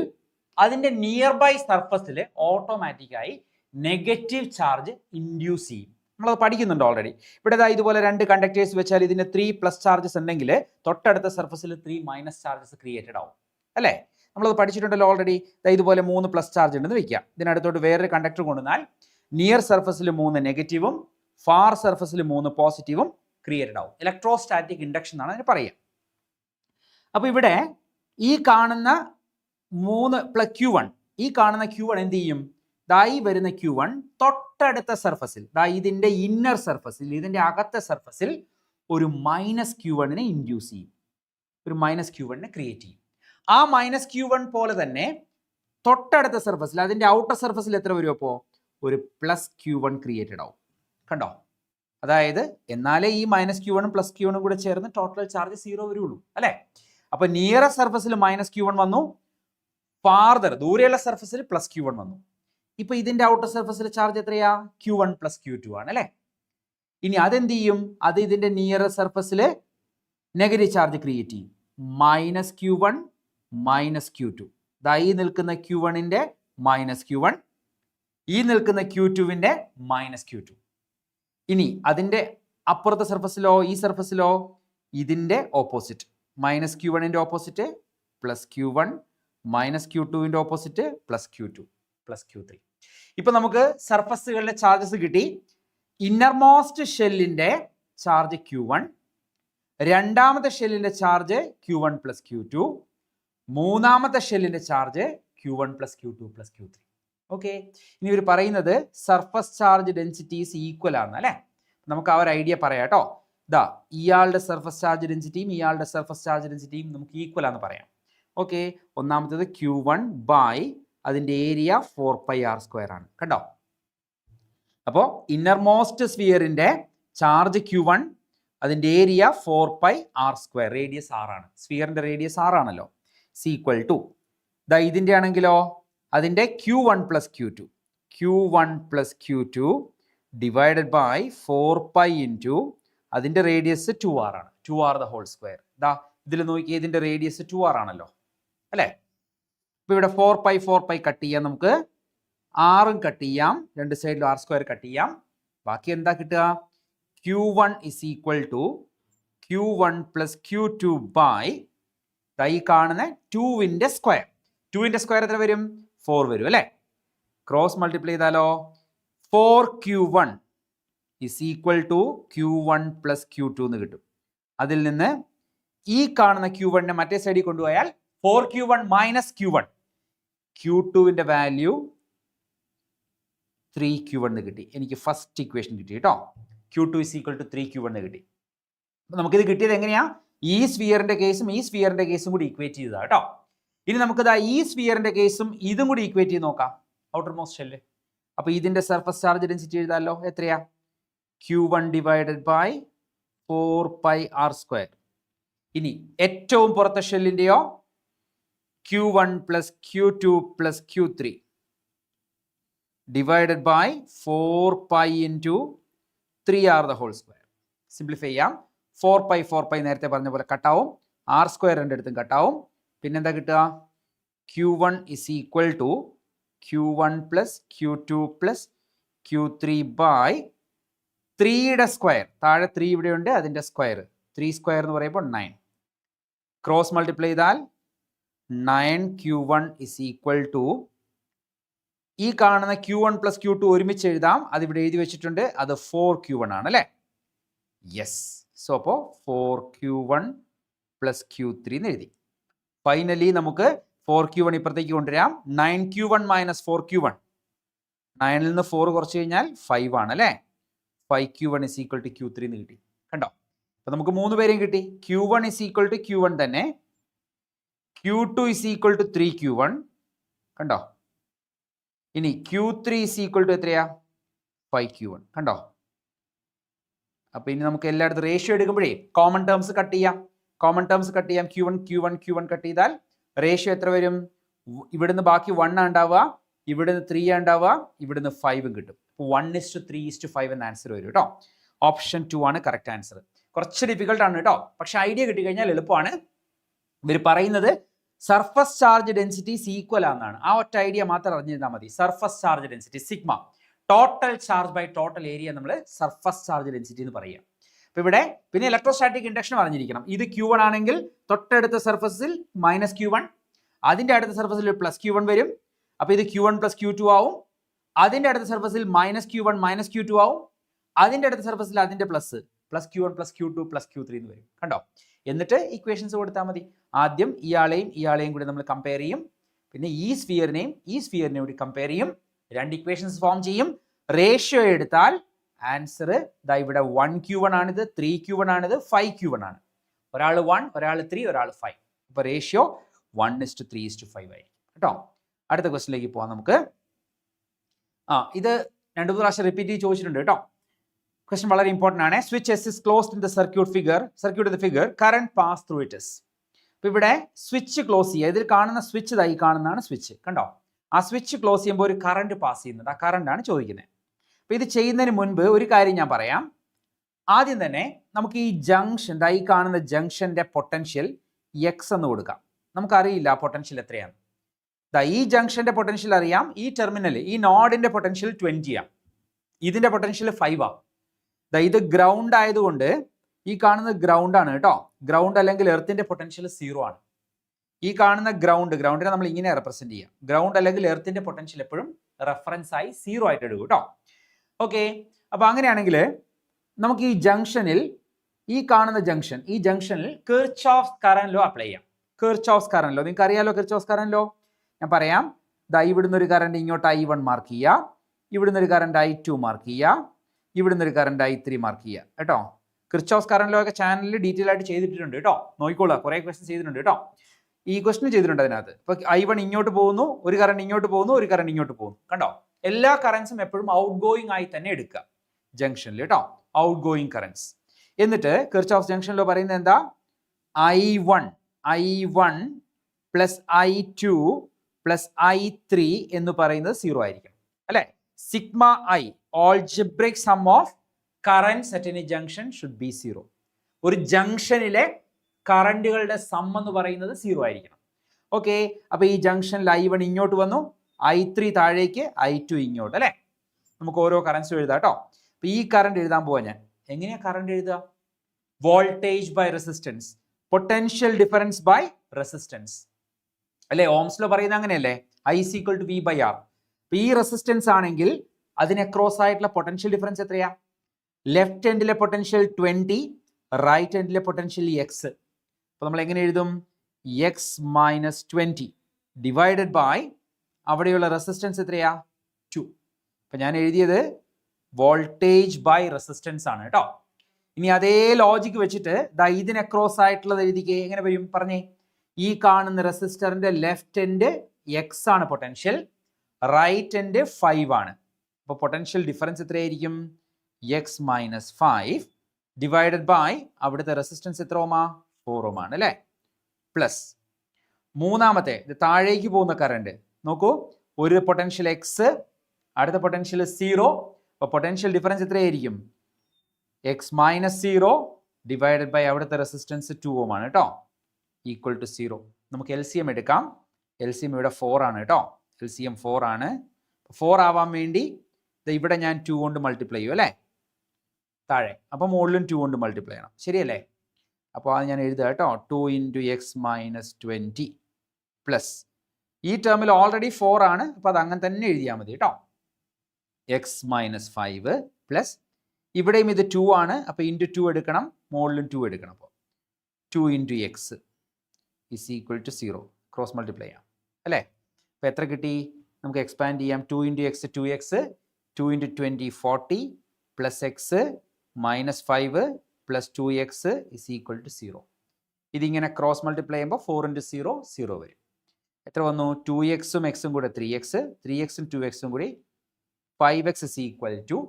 അതിന്റെ നിയർ ബൈ സർഫസിൽ ഓട്ടോമാറ്റിക്കായി നെഗറ്റീവ് ചാർജ് ഇൻഡ്യൂസ് ചെയ്യും. നമ്മളത് പഠിക്കുന്നുണ്ട് ഓൾറെഡി. ഇവിടെ ഇതുപോലെ 2 കണ്ടക്ടേഴ്സ് വെച്ചാൽ ഇതിന് 3+ ചാർജസ് ഉണ്ടെങ്കിൽ തൊട്ടടുത്ത സർഫസിൽ 3- ചാർജസ് ക്രിയേറ്റഡ് ആവും അല്ലേ. നമ്മളത് പഠിച്ചിട്ടുണ്ടല്ലോ ഓൾറെഡി. ഇതുപോലെ 3+ ചാർജ് ഉണ്ടെന്ന് വെക്കുക. ഇതിനടുത്തോട്ട് വേറൊരു കണ്ടക്ടർ കൊണ്ടുവന്നാൽ നിയർ സർഫസിൽ 3 നെഗറ്റീവും ഫാർ സർഫസിൽ 3 പോസിറ്റീവും ക്രിയേറ്റഡ് ആവും. ഇലക്ട്രോസ്റ്റാറ്റിക് ഇൻഡക്ഷൻ എന്നാണ് അതിന് പറയുക. അപ്പോൾ ഇവിടെ ഈ കാണുന്ന 3 Q1, ഈ കാണുന്ന Q1 എന്ത് ചെയ്യും? ഈ വരുന്ന Q1 തൊട്ടടുത്ത സർഫസിൽ, ഇതിന്റെ ഇന്നർ സർഫസിൽ, ഇതിന്റെ അകത്തെ സർഫസിൽ ഒരു -Q1 ഇൻഡ്യൂസ് ചെയ്യും, ഒരു -Q1 ക്രിയേറ്റ് ചെയ്യും. ആ -Q1 പോലെ തന്നെ തൊട്ടടുത്ത സർഫസിൽ, അതിന്റെ ഔട്ടർ സർഫസിൽ എത്ര വരും? അപ്പോൾ ഒരു +Q1 ക്രിയേറ്റഡ് ആവും. കണ്ടോ? അതായത് എന്നാലേ ഈ -Q1 +Q1 കൂടെ ചേർന്ന് ടോട്ടൽ ചാർജ് 0 വരുള്ളൂ അല്ലേ. അപ്പൊ നിയർ സർഫസിൽ -Q1 വന്നു, ഫാർദർ ദൂരെയുള്ള സർഫസിൽ +Q1 വന്നു. ഇപ്പൊ ഇതിന്റെ ഔട്ടർ സർഫസിൽ ചാർജ് എത്രയാ? Q1 + Q2 ആണ് അല്ലേ. ഇനി അതെന്ത് ചെയ്യും? അത് ഇതിന്റെ നിയർ സർഫസിൽ നെഗറ്റീവ് ചാർജ് ക്രിയേറ്റ് ചെയ്യും. -Q1 -Q2. ഈ നിൽക്കുന്ന Q1ന്റെ -Q1, ഈ നിൽക്കുന്ന Q2വിന്റെ -Q2. ഇനി അതിന്റെ അപ്പുറത്തെ സർഫസിലോ, ഈ സർഫസിലോ ഇതിന്റെ ഓപ്പോസിറ്റ്, -Q1ന്റെ ഓപ്പോസിറ്റ് +Q1, -Q2വിന്റെ ഓപ്പോസിറ്റ് +Q2 +Q3. ഇപ്പൊ നമുക്ക് സർഫസുകളുടെ ചാർജസ് കിട്ടി. ഇന്നർമോസ്റ്റ് ഷെല്ലിന്റെ ചാർജ് Q1, രണ്ടാമത്തെ ഷെല്ലിന്റെ ചാർജ് Q1 + Q2, മൂന്നാമത്തെ ഷെല്ലിന്റെ charge Q1 + Q2 + Q3. Okay, ഇനി ഇവർ പറയുന്നത് സർഫസ് ചാർജ് ഡെൻസിറ്റീസ് ഈക്വൽ ആണ് അല്ലേ. നമുക്ക് ആ ഒരു ഐഡിയ പറയാം കേട്ടോ. ഇയാളുടെ സർഫസ് ചാർജ് ഡെൻസിറ്റിയും ഇയാളുടെ സർഫസ് ചാർജ് ഡെൻസിറ്റിയും നമുക്ക് ഈക്വൽ ആണെന്ന് പറയാം. ഓക്കെ, ഒന്നാമത്തേത് Q1 ബൈ അതിന്റെ ഏരിയ 4πr² ആണ്. കണ്ടോ? അപ്പോൾ ഇന്നർമോസ്റ്റ് സ്ഫിയറിന്റെ ചാർജ് Q1, അതിന്റെ ഏരിയ 4πr², റേഡിയസ് R ആണ്. സ്ഫിയറിന്റെ റേഡിയസ് R ആണല്ലോ. ഈക്വൽ ടു ഇതിന്റെ ആണെങ്കിലോ അതിന്റെ Q1 + Q2, Q1 + Q2 divided by 4π into അതിന്റെ റേഡിയസ് 2r ആണ്. 2r². ഇതിൽ നോക്കി ഇതിന്റെ റേഡിയസ് 2r ആണല്ലോ അല്ലേ. ഇപ്പൊ ഇവിടെ 4π കട്ട് ചെയ്യാം, നമുക്ക് ആറും കട്ട് ചെയ്യാം, രണ്ട് സൈഡിലും r² കട്ട് ചെയ്യാം. ബാക്കി എന്താ കിട്ടുക? Q1 = Q1 + Q2 ബൈ ഈ കാണുന്ന 2ന്റെ സ്ക്വയർ. 2ന്റെ സ്ക്വയർ എത്ര വരും? 4 വരും അല്ലേ. ക്രോസ് മൾട്ടിപ്ലൈ ചെയ്താലോ 4Q1 = Q1 + Q2 എന്ന് കിട്ടും. അതിൽ നിന്ന് ഈ കാണുന്ന Q1നെ മറ്റേ സൈഡിൽ കൊണ്ടുപോയാൽ 4Q1 - Q1, Q2ന്റെ വാല്യൂ 3Q1 എന്ന് കിട്ടി. എനിക്ക് ഫസ്റ്റ് ഇക്വേഷൻ കിട്ടി കേട്ടോ. Q2 = 3Q1 എന്ന് കിട്ടി. അപ്പൊ നമുക്കിത് കിട്ടിയത് എങ്ങനെയാ? ഈ സ്ഫിയറിന്റെ കേസും ഈ സ്ഫിയറിന്റെ കേസും കൂടി ഇക്വേറ്റ് ചെയ്തതാ കേട്ടോ. ഇനി നമുക്ക് ഈ സ്ഫിയറിന്റെ കേസും ഇതും കൂടി ഇക്വേറ്റ് ചെയ്ത് നോക്കാം. ഔട്ടർ മോസ്റ്റ് ഷെല്ല് അപ്പോൾ ഇതിന്റെ സർഫസ് ചാർജ് ഡെൻസിറ്റി എഴുതാമല്ലോ. എത്രയാ? Q1 divided by 4πr². ഇനി ഏറ്റവും പുറത്തെ ഷെല്ലിന്റെയോ Q1 plus Q2 plus Q3 divided by 4π into 3r the whole square. Simplify ചെയ്യാം. 4π നേരത്തെ പറഞ്ഞ പോലെ കട്ടാവും. r² രണ്ടിടത്തും കട്ടാവും. പിന്നെന്താ കിട്ടുക? Q1 is equal to Q1 plus Q2 plus Q3 by 3യുടെ സ്ക്വയർ. താഴെ 3 ഇവിടെയുണ്ട്, അതിൻ്റെ സ്ക്വയർ. 3 സ്ക്വയർ എന്ന് പറയുമ്പോൾ 9. ക്രോസ് മൾട്ടിപ്ലൈ ചെയ്താൽ 9Q1 ഇസ് ഈക്വൽ ടു ഈ കാണുന്ന Q1 പ്ലസ് Q2 ഒരുമിച്ച് എഴുതാം. അതിവിടെ എഴുതി വെച്ചിട്ടുണ്ട്. അത് 4Q1 ആണ് അല്ലേ? യെസ്. സോ അപ്പോൾ 4Q1 പ്ലസ് Q3 എന്ന് എഴുതി. ഫൈനലി നമുക്ക് 4Q1 ഇപ്പുറത്തേക്ക് കൊണ്ടുവരാം. 9Q1 minus 4Q1. 9ൽ നിന്ന് 4 കുറച്ച് കഴിഞ്ഞാൽ 5 ആണ് അല്ലേ? 5Q1 is equal to Q3 എന്ന് കിട്ടി. കണ്ടോ? അപ്പൊ നമുക്ക് 3 പേരെയും കിട്ടി. Q1 is equal to Q1 തന്നെ. Q2 is equal to 3Q1. കണ്ടോ? ഇനി Q3 ഇസ് ഈക്വൽ ടു എത്രയാ? 5Q1. കണ്ടോ? അപ്പൊ ഇനി നമുക്ക് എല്ലായിടത്തും റേഷ്യോ എടുക്കുമ്പോഴേ കോമൺ ടേംസ് കട്ട് ചെയ്യാം. Q1 കട്ട് ചെയ്താൽ റേഷ്യോ എത്ര വരും? ഇവിടുന്ന് ബാക്കി 1 ഉണ്ടാവുക, ഇവിടുന്ന് 3 ഉണ്ടാവുക, ഇവിടുന്ന് 5 കിട്ടും. 1:3:5 എന്ന ആൻസർ വരും കേട്ടോ. ഓപ്ഷൻ 2 ആണ് കറക്റ്റ് ആൻസർ. കുറച്ച് ഡിഫിക്കൽട്ട് ആണ് കേട്ടോ, പക്ഷെ ഐഡിയ കിട്ടിക്കഴിഞ്ഞാൽ എളുപ്പമാണ്. ഇവർ പറയുന്നത് സർഫസ് ചാർജ് ഡെൻസിറ്റീസ് ഈക്വൽ ആണെന്നാണ്. ആ ഒറ്റ ഐഡിയ മാത്രം അറിഞ്ഞിരുന്നാൽ മതി. Surface charge density sigma, total charge by total area നമ്മൾ സർഫസ് ചാർജ് ഡെൻസിറ്റി എന്ന് പറയുക. അപ്പോൾ ഇവിടെ പിന്നെ ഇലക്ട്രോസ്റ്റാറ്റിക് ഇൻഡക്ഷൻ അറിഞ്ഞിരിക്കണം. ഇത് Q1 ആണെങ്കിൽ തൊട്ടടുത്ത സർഫസിൽ -Q1, അതിൻ്റെ അടുത്ത സർഫസിൽ +Q1 വരും. അപ്പോൾ ഇത് Q1 പ്ലസ് Q2 ആവും. അതിൻ്റെ അടുത്ത സർഫസിൽ -Q1 -Q2 ആവും. അതിൻ്റെ അടുത്ത സർഫസിൽ അതിൻ്റെ +Q1 plus Q2 plus Q3 എന്ന് വരും. കണ്ടോ? എന്നിട്ട് ഇക്വേഷൻസ് കൊടുത്താൽ മതി. ആദ്യം ഇയാളെയും കൂടി നമ്മൾ കമ്പയർ ചെയ്യും. പിന്നെ ഈ സ്ഫിയറിനെയും കൂടി കമ്പയർ ചെയ്യും. 2 ഇക്വേഷൻസ് ഫോം ചെയ്യും. റേഷ്യോ എടുത്താൽ ആൻസർ ദാ ഇവിടെ 1Q1 ആണിത്, 3Q1 ആണിത്, 5Q1 ആണ്. ഒരാൾ 1, ഒരാൾ 3, ഒരാൾ 5. അപ്പോൾ റേഷ്യോ 1:3:5 ആയിരിക്കും കേട്ടോ. അടുത്ത ക്വസ്റ്റിലേക്ക് പോവാം നമുക്ക്. ഇത് 2 പ്രാവശ്യം റിപ്പീറ്റ് ചെയ്ത് ചോദിച്ചിട്ടുണ്ട് കേട്ടോ. ക്വസ്റ്റ്യൻ വളരെ ഇമ്പോർട്ടൻ്റ് ആണ്. Switch S is closed in the circuit figure current pass through it is. അപ്പോൾ ഇവിടെ സ്വിച്ച് ക്ലോസ് ചെയ്യുക. ഇതിൽ കാണുന്ന സ്വിച്ച് ഇതായി കാണുന്നതാണ് സ്വിച്ച്. കണ്ടോ? ആ സ്വിച്ച് ക്ലോസ് ചെയ്യുമ്പോൾ ഒരു കറന്റ് പാസ് ചെയ്യുന്നുണ്ട്. ആ കറന്റ് ആണ് ചോദിക്കുന്നത്. അപ്പോൾ ഇത് ചെയ്യുന്നതിന് മുൻപ് ഒരു കാര്യം ഞാൻ പറയാം. ആദ്യം തന്നെ നമുക്ക് ഈ ജംഗ്ഷൻ, ഈ കാണുന്ന ജംഗ്ഷന്റെ പൊട്ടൻഷ്യൽ എക്സ് എന്ന് കൊടുക്കാം. നമുക്കറിയില്ല ആ പൊട്ടൻഷ്യൽ എത്രയാണ്. ഈ ജംഗ്ഷന്റെ പൊട്ടൻഷ്യൽ അറിയാം. ഈ ടെർമിനൽ, ഈ നോഡിന്റെ പൊട്ടൻഷ്യൽ 20 ആണ്. ഇതിന്റെ പൊട്ടൻഷ്യൽ 5 ആണ്. ഇത് ഗ്രൗണ്ട് ആയതുകൊണ്ട് ഈ കാണുന്നത് ഗ്രൗണ്ട് ആണ് കേട്ടോ. ഗ്രൗണ്ട് അല്ലെങ്കിൽ എർത്തിന്റെ പൊട്ടൻഷ്യൽ 0 ആണ്. ഈ കാണുന്ന ഗ്രൗണ്ടിനെ നമ്മൾ ഇങ്ങനെ റെപ്രസെന്റ് ചെയ്യാം. ഗ്രൗണ്ട് അല്ലെങ്കിൽ എർത്തിന്റെ പൊട്ടൻഷ്യൽ എപ്പോഴും റെഫറൻസ് ആയി 0 ആയിട്ട് എടുക്കും കേട്ടോ. ഓക്കെ, അപ്പൊ അങ്ങനെയാണെങ്കിൽ നമുക്ക് ഈ ജംഗ്ഷനിൽ, ഈ കാണുന്ന ഈ ജംഗ്ഷനിൽ കിർച്ചോഫ്സ് കറന്റ് ലോ അപ്ലൈ ചെയ്യാം. കിർച്ചോഫ്സ് കറന്റ് ലോ നിങ്ങൾക്ക് അറിയാലോ. കിർച്ചോഫ്സ് കറന്റ് ലോ ഞാൻ പറയാം. ഇവിടുന്ന് ഒരു കറണ്ട് ഇങ്ങോട്ട് I1 മാർക്ക് ചെയ്യുക, ഇവിടുന്ന് ഒരു കറണ്ട് I2 മാർക്ക് ചെയ്യുക, ഇവിടുന്ന് ഒരു കറണ്ട് I3 മാർക്ക് ചെയ്യുക കേട്ടോ. കിർച്ചോഫ്സ് കറന്റ് ലോ ഒക്കെ ചാനലിൽ ഡീറ്റെയിൽ ആയിട്ട് ചെയ്തിട്ടുണ്ട് കേട്ടോ. നോക്കിക്കോളാം, കുറേ ക്വസ്റ്റ്യൻ ചെയ്തിട്ടുണ്ട് കേട്ടോ. ഈ ക്വസ്റ്റ്യൻ ചെയ്തിട്ടുണ്ട് അതിനകത്ത്. ഇപ്പോൾ I1 ഇങ്ങോട്ട് പോകുന്നു, ഒരു കറണ്ട് ഇങ്ങോട്ട് പോകുന്നു, ഒരു കറണ്ട് ഇങ്ങോട്ട് പോകുന്നു. കണ്ടോ? എല്ലാ കറൻസും എപ്പോഴും ഔട്ട് ഗോയിങ് ആയി തന്നെ എടുക്കുക ജംഗ്ഷനിൽ കേട്ടോ. Outgoing currents. എന്നിട്ട് കിർച്ചോഫ്സ് ജംഗ്ഷൻ ലോ പറയുന്നത് എന്താ? I1 plus I2 plus I3 എന്ന് പറയുന്നത് 0 ആയിരിക്കണം അല്ലെ? Sigma I, algebraic sum of currents at any junction should be 0. ഒരു ജംഗ്ഷനിലെ കറണ്ടുകളുടെ സം എന്ന് പറയുന്നത് 0 ആയിരിക്കണം. ഓക്കെ, അപ്പൊ ഈ ജംഗ്ഷനിൽ I1 ഇങ്ങോട്ട് വന്നു, I3 താഴേക്ക്, I2 ഇങ്ങോട്ട് അല്ലെ? നമുക്ക് ഓരോ കറൻസും എഴുതാം കേട്ടോ. അപ്പൊ ഈ കറണ്ട് എഴുതാൻ പോവാ ഞാൻ. എങ്ങനെയാ കറണ്ട് എഴുതുക? Voltage by resistance, potential difference by resistance അല്ലെ? ഓംസ് ലോ പറയുന്നത് അങ്ങനെയല്ലേ? I is equal to V by R. അപ്പൊ ഈ റെസിസ്റ്റൻസ് ആണെങ്കിൽ അതിന് അക്രോസ് ആയിട്ടുള്ള പൊട്ടൻഷ്യൽ ഡിഫറൻസ് എത്രയാ? ലെഫ്റ്റ് എൻഡിലെ പൊട്ടൻഷ്യൽ 20, റൈറ്റ് എൻഡിലെ പൊട്ടൻഷ്യൽ എക്സ്. അപ്പൊ നമ്മൾ എങ്ങനെ എഴുതും? എക്സ് മൈനസ് 20 ഡിവൈഡഡ് ബൈ അവിടെയുള്ള റെസിസ്റ്റൻസ് എത്രയാ? 2. അപ്പൊ ഞാൻ എഴുതിയത് വോൾട്ടേജ് ബൈ റെസിസ്റ്റൻസ് ആണ് കേട്ടോ. ഇനി അതേ ലോജിക്ക് വെച്ചിട്ട് ഇതിന് അക്രോസ് ആയിട്ടുള്ളത് എഴുതിക്കേ. എങ്ങനെ വരും പറഞ്ഞേ? ഈ കാണുന്ന റെസിസ്റ്ററിന്റെ ലെഫ്റ്റ് എൻഡ് എക്സ് ആണ് പൊട്ടൻഷ്യൽ, റൈറ്റ് എൻഡ് 5 ആണ്. അപ്പോൾ പൊട്ടൻഷ്യൽ ഡിഫറൻസ് എത്രയായിരിക്കും? എക്സ് മൈനസ് 5 ഡിവൈഡഡ് ബൈ അവിടുത്തെ റെസിസ്റ്റൻസ് എത്ര ഓമാ? 4 ഓം ആണ് അല്ലേ? പ്ലസ് മൂന്നാമത്തെ ഇത് താഴേക്ക് പോകുന്ന കറണ്ട് നോക്കൂ, ഒരു പൊട്ടൻഷ്യൽ എക്സ്, അടുത്ത പൊട്ടൻഷ്യൽ 0. അപ്പോൾ പൊട്ടൻഷ്യൽ ഡിഫറൻസ് എത്രയായിരിക്കും? എക്സ് മൈനസ് 0 ഡിവൈഡഡ് ബൈ അവിടുത്തെ റെസിസ്റ്റൻസ് 2 ഓം ആണ് കേട്ടോ, ഈക്വൽ ടു 0. നമുക്ക് എൽ സി എം എടുക്കാം. എൽ സി എം ഇവിടെ 4 ആണ് കേട്ടോ. എൽ സി എം 4 ആണ്. 4 ആവാൻ വേണ്ടി ഇവിടെ ഞാൻ 2 കൊണ്ട് മൾട്ടിപ്ലൈ ചെയ്യും അല്ലേ താഴെ, അപ്പോൾ മുകളിലും 2 കൊണ്ട് മൾട്ടിപ്ലൈ ചെയ്യണം, ശരിയല്ലേ? അപ്പോൾ അത് ഞാൻ എഴുതുക കേട്ടോ. 2 ഇൻറ്റു എക്സ് മൈനസ് 20 പ്ലസ് ഈ ടേമിൽ ഓൾറെഡി 4 ആണ്, അപ്പോൾ അത് അങ്ങനെ തന്നെ എഴുതിയാൽ മതി കേട്ടോ. എക്സ് മൈനസ് 5 പ്ലസ് ഇവിടെയും ഇത് 2 ആണ്, അപ്പോൾ ഇൻറ്റു 2 എടുക്കണം, മുകളിലും 2 എടുക്കണം. അപ്പോൾ 2 into x is equal to 0. Cross multiply ചെയ്യാം അല്ലേ? അപ്പോൾ എത്ര കിട്ടി? നമുക്ക് എക്സ്പാൻഡ് ചെയ്യാം. 2 into x 2x, 2 into 20 40 plus x minus 5 plus 2x is equal to 0. ഇതിങ്ങനെ ക്രോസ് മൾട്ടിപ്ലൈ ചെയ്യുമ്പോൾ 4 ഇൻറ്റു 0 0 വരും. എത്ര വന്നു? 2xും എക്സും കൂടെ 3x, 3xും 2xും കൂടി 5x is equal to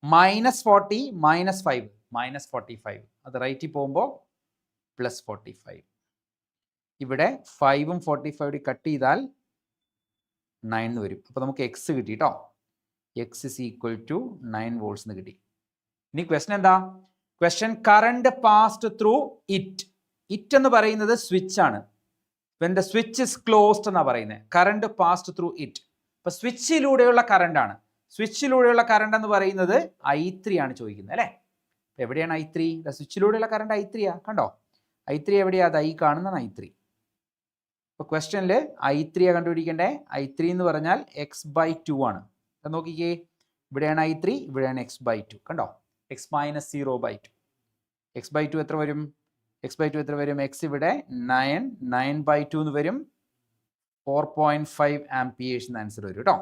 minus 40 minus 5 minus 45. അത് റൈറ്റിൽ പോകുമ്പോൾ പ്ലസ് 45. ഇവിടെ 5ഉം 45 കട്ട് ചെയ്താൽ 9 വരും. അപ്പോൾ നമുക്ക് എക്സ് കിട്ടി കേട്ടോ. X is equal to 9 volts എന്ന് കിട്ടി. ഇനി ക്വസ്റ്റൻ എന്താ? Question current passed through it. It എന്ന് പറയുന്നത് സ്വിച്ച് ആണ്. When the switch is closed എന്നാണ് പറയുന്നത്. കറണ്ട് പാസ്ഡ് ത്രൂ ഇറ്റ്. അപ്പോൾ സ്വിച്ചിലൂടെയുള്ള കറണ്ട് ആണ്. സ്വിച്ചിലൂടെയുള്ള കറണ്ട് എന്ന് പറയുന്നത് I3 ആണ് ചോദിക്കുന്നത് അല്ലേ? എവിടെയാണ് I3? സ്വിച്ചിലൂടെയുള്ള കറണ്ട് I3 ആ, കണ്ടോ? I3 എവിടെയാ? അത് I കാണുന്നതാണ് I3. അപ്പോൾ ക്വസ്റ്റനിൽ I3 കണ്ടുപിടിക്കണ്ടേ. I3 എന്ന് പറഞ്ഞാൽ x/2 ആണ്. നോക്കിക്കേ, ഇവിടെയാണ് I3, ഇവിടെയാണ് x/2. കണ്ടോ? x minus 0/2. x/2 എത്ര വരും? x/2 എത്ര വരും? x ഇവിടെ 9/2 എന്ന് വരും. 4.5 ആംപിയേഴ്സ് എന്ന് ആൻസർ വരും കേട്ടോ.